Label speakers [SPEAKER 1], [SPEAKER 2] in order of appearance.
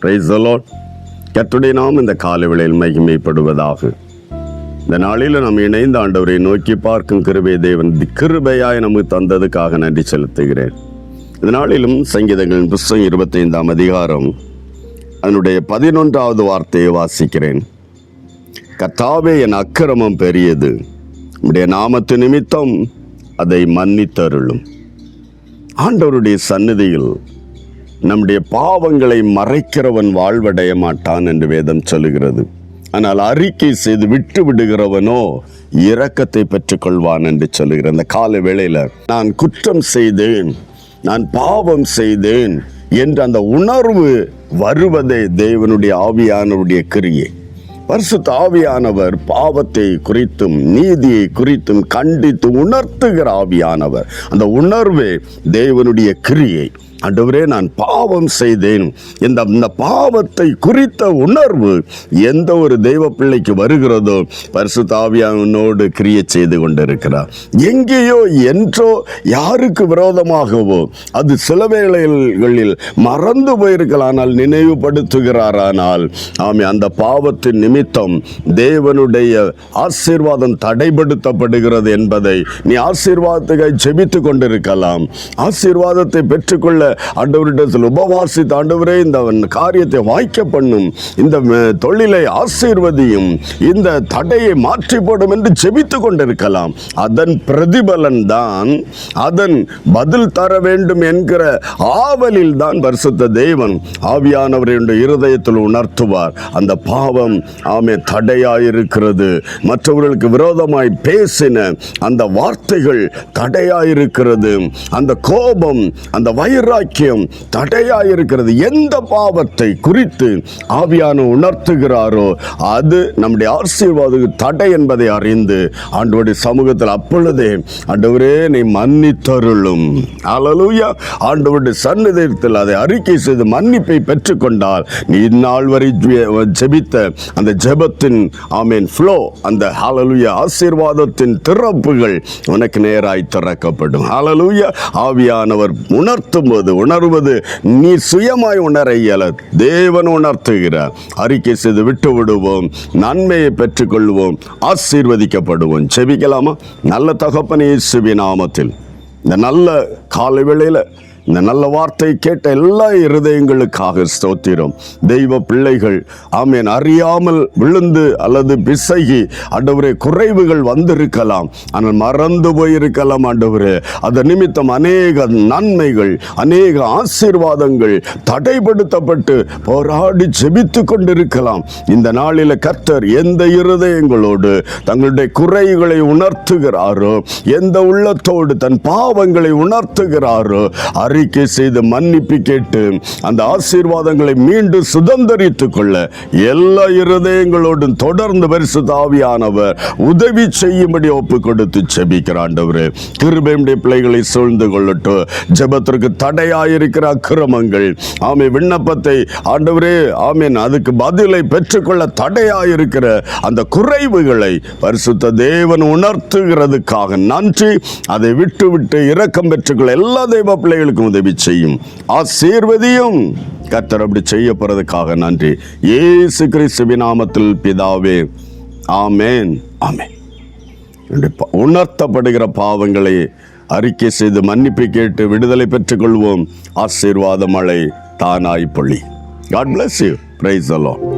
[SPEAKER 1] Praise the Lord. கர்த்தருடைய நாமம் இந்த காலை வேளையில் மகிமைப்படுவதாக. இந்த நாளில் நாம் இணைந்த ஆண்டவரை நோக்கி பார்க்கும் கிருபை தேவன் கிருபையாய் நமக்கு தந்ததுக்காக நன்றி செலுத்துகிறேன். இந்த நாளிலும் சங்கீதங்களின் புஸ்தகம் 25ஆம் அதிகாரம் அதனுடைய 11வது வார்த்தையை வாசிக்கிறேன். கர்த்தாவே, என் அக்கிரமம் பெரியது, உம்முடைய நாமத்து நிமித்தம் அதை மன்னித்தருளும். ஆண்டவருடைய சந்நிதியில் நம்முடைய பாவங்களை மறைக்கிறவன் வாழ்வடைய மாட்டான் என்று வேதம் சொல்லுகிறது. ஆனால் அறிக்கை செய்து விட்டு விடுகிறவனோ இரக்கத்தை பெற்றுக்கொள்வான் என்று சொல்லுகிறேன். இந்த கால வேளையில் நான் குற்றம் செய்தேன், நான் பாவம் செய்தேன் என்ற அந்த உணர்வு வருவதே தேவனுடைய ஆவியானவருடைய கிரியை. பரிசுத்த ஆவியானவர் பாவத்தை குறித்தும் நீதியை குறித்தும் கண்டித்து உணர்த்துகிற ஆவியானவர். அந்த உணர்வே தேவனுடைய கிரியை. ஆண்டவரே, நான் பாவம் செய்தேன், இந்த பாவத்தை குறித்த உணர்வு எந்த ஒரு தெய்வ பிள்ளைக்கு வருகிறதோ பரிசுத்த ஆவியானவரோடு கிரியை செய்து கொண்டிருக்கிறார். எங்கேயோ என்றோ யாருக்கு விரோதமாகவோ அது சில வேளைகளில் மறந்து போயிருக்கலாம், ஆனால் நினைவுபடுத்துகிறாரானால் ஆமே அந்த பாவத்தின் நிமித்தம் தேவனுடைய ஆசீர்வாதம் தடைப்படுத்தப்படுகிறது என்பதை நீ ஆசீர்வாதத்துக்காக ஜெபித்து கொண்டிருக்கலாம். ஆசீர்வாதத்தை பெற்றுக்கொள்ள ஆண்டவரிடத்தில் உபவாசித்து, ஆண்டவரே இந்த காரியத்தை வாய்க்க பண்ணும், இந்த தொழிலை ஆசீர்வதியும், இந்த தடையை மாற்றி போடும் என்று ஜெபித்து கொண்டிருக்கலாம். அதன் பிரதிபலன் தான், அதன் பதில் தர வேண்டும் என்கிற ஆவலில் தான் பரிசுத்த தேவன் ஆவியானவருடைய இருதயத்தில் உணர்த்துவார். அந்த பாவம் ஆமே தடையாயிருக்கிறது, மற்றவர்களுக்கு விரோதமாய் பேசின அந்த வார்த்தைகள் தடையாயிருக்கிறது, அந்த கோபம், அந்த வைராக்கியம் தடையாயிருக்கிறது. எந்த பாவத்தை குறித்து ஆவியான உணர்த்துகிறாரோ அது நம்முடைய ஆசீர்வாத தடை என்பதை அறிந்து ஆண்டவருடைய சமூகத்தில் அப்பொழுதே ஆண்டவரே நீ மன்னித்தருளும். அல்லேலூயா. ஆண்டவருடைய சந்நிதியில் அதை அறிக்கை செய்து மன்னிப்பை பெற்றுக்கொண்டால் நீ இந்நாள் வரை ஜெபித்த அந்த ஜெபத்தின் ஆமேன் ஃப்ளோ, அந்த ஹல்லேலூயா ஆசீர்வாதத்தின் திறப்புகள் உனக்கு நேராய் திறக்கப்படும். ஹல்லேலூயா. ஆவியானவர் உணர்த்தும் போது உணர்வது நீ சுயமாய் உணர இயல, தேவன் உணர்த்துகிறார். அறிக்கை செய்து விட்டு விடுவோம், நன்மையை பெற்றுக்கொள்வோம், ஆசீர்வதிக்கப்படுவோம். செபிக்கலாமா? நல்ல தகப்பனே, இயேசுவின் நாமத்தில் இந்த நல்ல காலை வேளையில் இந்த நல்ல வார்த்தை கேட்ட எல்லா இருதயங்களுக்காக ஸ்தோத்திரம். தெய்வ பிள்ளைகள் ஆமேன் அறியாமல் விழுந்து அல்லது பிசகி ஆண்டவரே குறைவுகள் வந்திருக்கலாம், ஆனால் மறந்து போயிருக்கலாம். ஆண்டவரே, அதன் நிமித்தம் அநேக நன்மைகள், அநேக ஆசீர்வாதங்கள் தடைப்படுத்தப்பட்டு போராடி ஜெபித்து கொண்டிருக்கலாம். இந்த நாளில் கர்த்தர் எந்த இருதயங்களோடு தங்களுடைய குறைகளை உணர்த்துகிறாரோ, எந்த உள்ளத்தோடு தன் பாவங்களை உணர்த்துகிறாரோ, அறிக்கை செய்து மன்னிப்பு கேட்டு அந்த ஆசீர்வாதங்களை மீண்டும் சுதந்தரித்துக் கொள்ள எல்லா இருதயங்களோடும் தொடர்ந்து பரிசுத்த ஆவியானவர் உதவி செய்யும்படி ஒப்பு கொடுத்து ஜெபிக்கிற ஆண்டவரே, கிருபையுடைய பிள்ளைகளை சூழ்ந்து கொள்ளட்டும். ஜெபத்திற்கு தடையாயிருக்கிற அக்கிரமங்கள் ஆமே விண்ணப்பத்தை ஆண்டவரே ஆமேன் அதுக்கு பதிலை பெற்றுக்கொள்ள தடையாயிருக்கிற அந்த குறைவுகளை பரிசுத்த தேவன் உணர்த்துகிறதுக்காக நன்றி. அதை விட்டு விட்டு இரக்கம் பெற்றுக்கொள்ள எல்லா தெய்வ பிள்ளைகளுக்கும் உதவி செய்யும், ஆசீர்வதியும். கர்த்தர் அப்படி செய்ய போறதுக்காக நன்றி. இயேசு கிறிஸ்துவின் நாமத்தில் பிதாவே, ஆமேன், ஆமேன். உணர்த்தப்படுகிற பாவங்களை அறிக்கை செய்து மன்னிப்பு கேட்டு விடுதலை பெற்றுக் கொள்வோம். ஆசீர்வாத மழை தானாய் பொழி. God bless you. Praise the Lord.